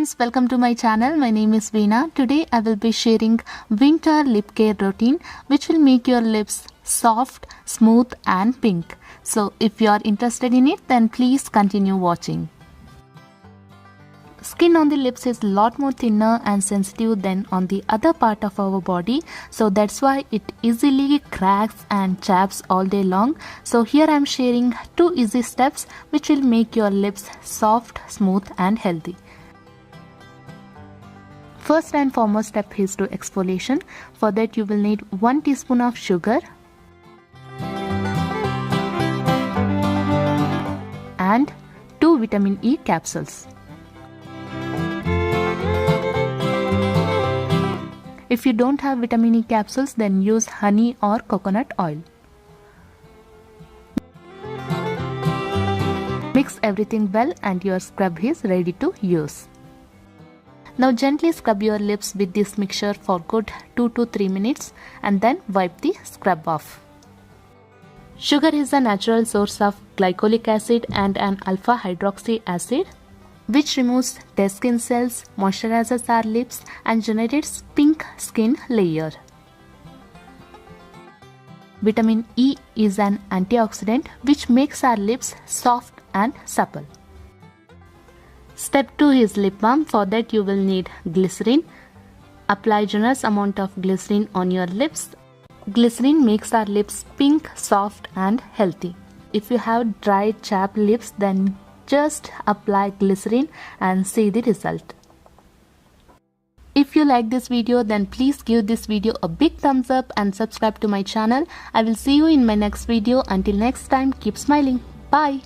friends, welcome to my channel. My name is Veena. Today I will be sharing winter lip care routine which will make your lips soft, smooth and pink. So if you are interested in it, then please continue watching. Skin on the lips is a lot more thinner and sensitive than on the other part of our body, so that's why it easily cracks and chaps all day long. So here I am sharing 2 easy steps which will make your lips soft, smooth and healthy. First and foremost step is to exfoliation. For that you will need 1 teaspoon of sugar and 2 vitamin E capsules. If you don't have vitamin E capsules, then use honey or coconut oil. Mix everything well and your scrub is ready to use. Now gently scrub your lips with this mixture for good 2 to 3 minutes and then wipe the scrub off. Sugar is a natural source of glycolic acid and an alpha hydroxy acid, which removes dead skin cells, moisturizes our lips and generates pink skin layer. Vitamin E is an antioxidant which makes our lips soft and supple. Step 2 is lip balm. For that you will need glycerin. Apply generous amount of glycerin on your lips. Glycerin makes our lips pink, soft and healthy. If you have dry, chapped lips, then just apply glycerin and see the result. If you like this video, then please give this video a big thumbs up and subscribe to my channel. I will see you in my next video. Until next time, keep smiling. Bye.